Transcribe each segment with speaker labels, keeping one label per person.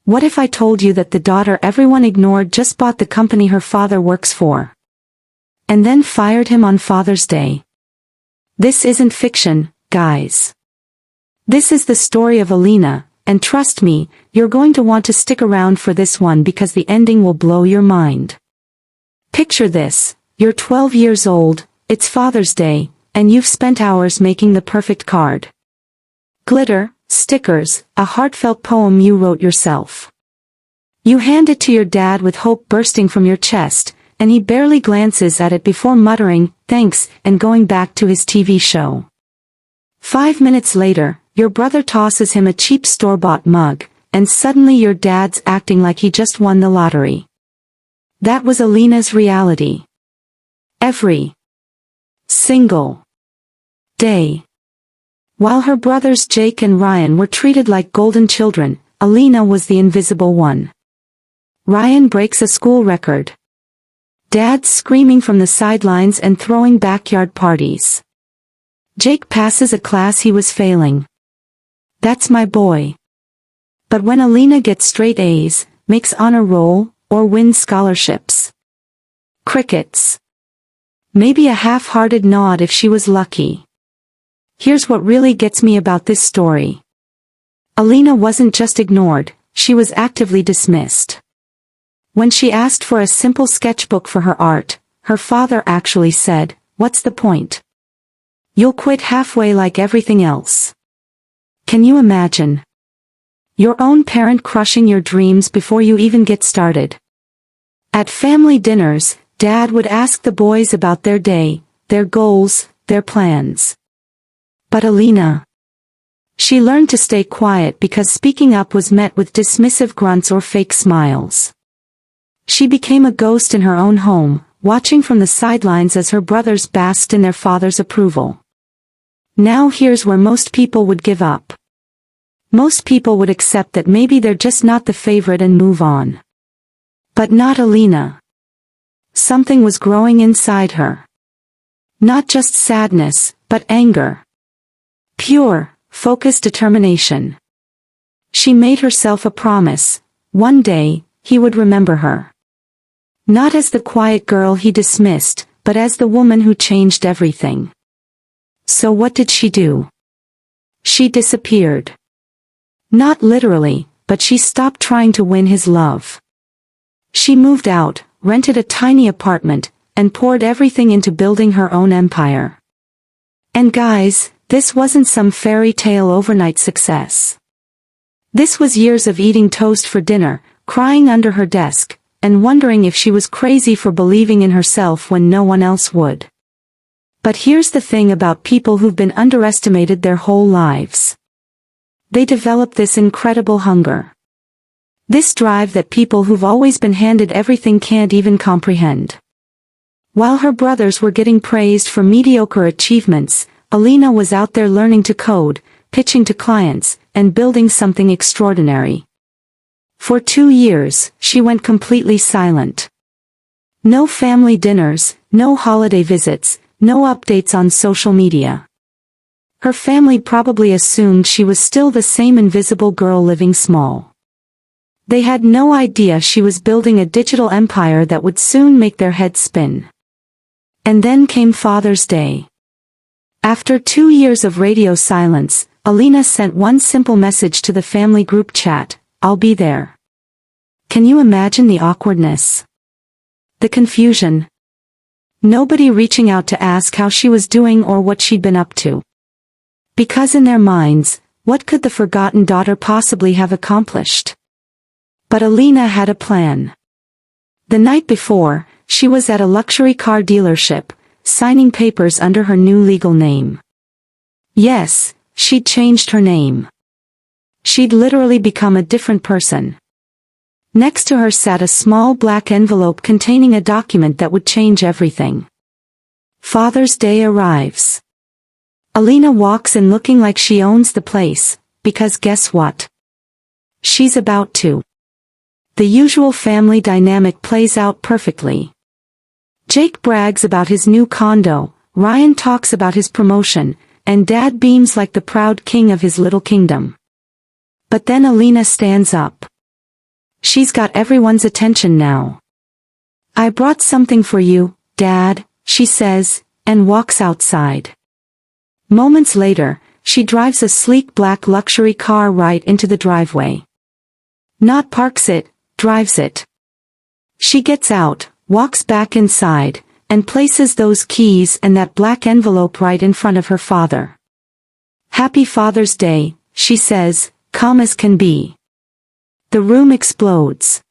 Speaker 1: What if I told you that the daughter everyone ignored just bought the company her father works for? And then fired him on Father's Day. This isn't fiction, guys. This is the story of Alina, and trust me, you're going to want to stick around for this one because the ending will blow your mind. Picture this, you're 12 years old, it's Father's Day, and you've spent hours making the perfect card. Glitter, stickers, a heartfelt poem you wrote yourself. You hand it to your dad with hope bursting from your chest, and he barely glances at it before muttering, "Thanks," and going back to his TV show. 5 minutes later, your brother tosses him a cheap store-bought mug, and suddenly your dad's acting like he just won the lottery. That was Alina's reality. Every single day. While her brothers Jake and Ryan were treated like golden children, Alina was the invisible one. Ryan breaks a school record. Dad's screaming from the sidelines and throwing backyard parties. Jake passes a class he was failing. That's my boy. But when Alina gets straight A's, makes honor roll, or wins scholarships. Crickets. Maybe a half-hearted nod if she was lucky. Here's what really gets me about this story. Alina wasn't just ignored, she was actively dismissed. When she asked for a simple sketchbook for her art, her father actually said, "What's the point? You'll quit halfway like everything else." Can you imagine? Your own parent crushing your dreams before you even get started. At family dinners, Dad would ask the boys about their day, their goals, their plans. But Alina, she learned to stay quiet because speaking up was met with dismissive grunts or fake smiles. She became a ghost in her own home, watching from the sidelines as her brothers basked in their father's approval. Now here's where most people would give up. Most people would accept that maybe they're just not the favorite and move on. But not Alina. Something was growing inside her. Not just sadness, but anger. Pure, focused determination. She made herself a promise. One day, he would remember her. Not as the quiet girl he dismissed, but as the woman who changed everything. So what did she do? She disappeared. Not literally, but she stopped trying to win his love. She moved out, rented a tiny apartment, and poured everything into building her own empire. And guys, this wasn't some fairy tale overnight success. This was years of eating toast for dinner, crying under her desk, and wondering if she was crazy for believing in herself when no one else would. But here's the thing about people who've been underestimated their whole lives. They develop this incredible hunger. This drive that people who've always been handed everything can't even comprehend. While her brothers were getting praised for mediocre achievements, Alina was out there learning to code, pitching to clients, and building something extraordinary. For 2 years, she went completely silent. No family dinners, no holiday visits, no updates on social media. Her family probably assumed she was still the same invisible girl living small. They had no idea she was building a digital empire that would soon make their heads spin. And then came Father's Day. After 2 years of radio silence, Alina sent one simple message to the family group chat, "I'll be there." Can you imagine the awkwardness? The confusion. Nobody reaching out to ask how she was doing or what she'd been up to. Because in their minds, what could the forgotten daughter possibly have accomplished? But Alina had a plan. The night before, she was at a luxury car dealership, signing papers under her new legal name. Yes, she'd changed her name. She'd literally become a different person. Next to her sat a small black envelope containing a document that would change everything. Father's Day arrives. Alina walks in looking like she owns the place, because guess what? She's about to. The usual family dynamic plays out perfectly. Jake brags about his new condo, Ryan talks about his promotion, and Dad beams like the proud king of his little kingdom. But then Alina stands up. She's got everyone's attention now. I brought something for you, Dad, she says, and walks outside. Moments later, she drives a sleek black luxury car right into the driveway. Not parks it, drives it. She gets out, walks back inside, and places those keys and that black envelope right in front of her father. Happy Father's Day, she says, calm as can be. The room explodes.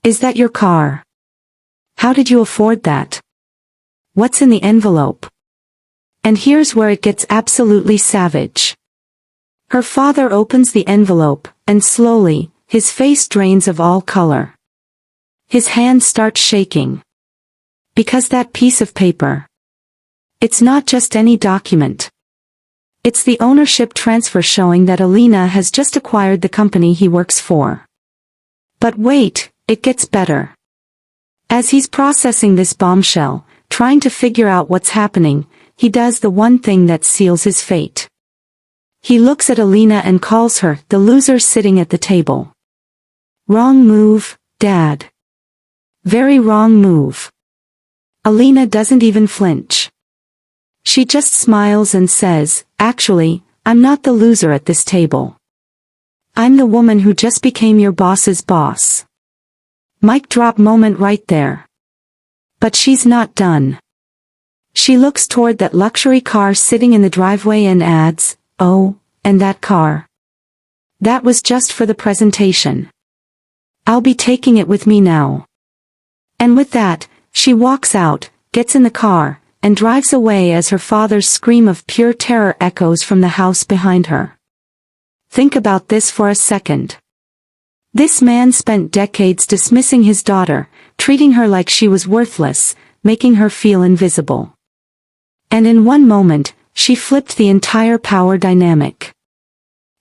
Speaker 1: Is that your car? How did you afford that? What's in the envelope? And here's where it gets absolutely savage. Her father opens the envelope, and slowly, his face drains of all color. His hand starts shaking. Because that piece of paper. It's not just any document. It's the ownership transfer showing that Alina has just acquired the company he works for. But wait, it gets better. As he's processing this bombshell, trying to figure out what's happening, he does the one thing that seals his fate. He looks at Alina and calls her the loser sitting at the table. Wrong move, Dad. Very wrong move. Alina doesn't even flinch. She just smiles and says, actually, I'm not the loser at this table. I'm the woman who just became your boss's boss. Mic drop moment right there. But she's not done. She looks toward that luxury car sitting in the driveway and adds, oh, and that car. That was just for the presentation. I'll be taking it with me now. And with that, she walks out, gets in the car, and drives away as her father's scream of pure terror echoes from the house behind her. Think about this for a second. This man spent decades dismissing his daughter, treating her like she was worthless, making her feel invisible. And in one moment, she flipped the entire power dynamic.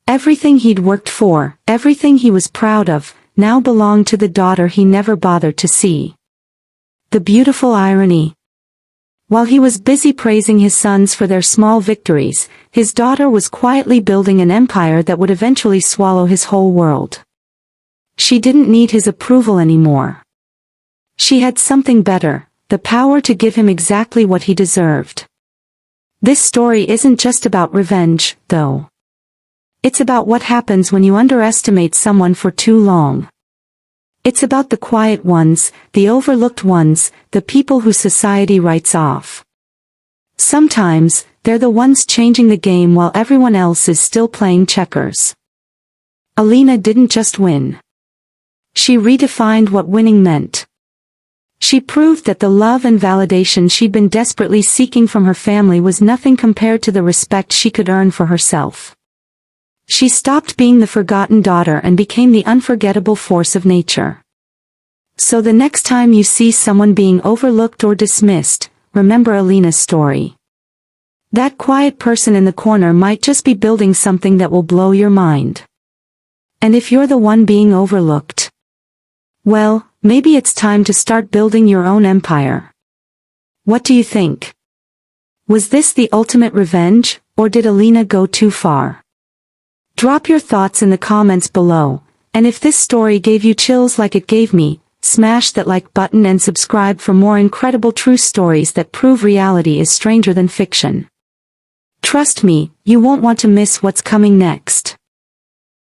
Speaker 1: Everything he'd worked for, everything he was proud of, now belonged to the daughter he never bothered to see. The beautiful irony. While he was busy praising his sons for their small victories, his daughter was quietly building an empire that would eventually swallow his whole world. She didn't need his approval anymore. She had something better, the power to give him exactly what he deserved. This story isn't just about revenge, though. It's about what happens when you underestimate someone for too long. It's about the quiet ones, the overlooked ones, the people who society writes off. Sometimes, they're the ones changing the game while everyone else is still playing checkers. Alina didn't just win. She redefined what winning meant. She proved that the love and validation she'd been desperately seeking from her family was nothing compared to the respect she could earn for herself. She stopped being the forgotten daughter and became the unforgettable force of nature. So the next time you see someone being overlooked or dismissed, remember Alina's story. That quiet person in the corner might just be building something that will blow your mind. And if you're the one being overlooked, well, maybe it's time to start building your own empire. What do you think? Was this the ultimate revenge, or did Alina go too far? Drop your thoughts in the comments below, and if this story gave you chills like it gave me, smash that like button and subscribe for more incredible true stories that prove reality is stranger than fiction. Trust me, you won't want to miss what's coming next.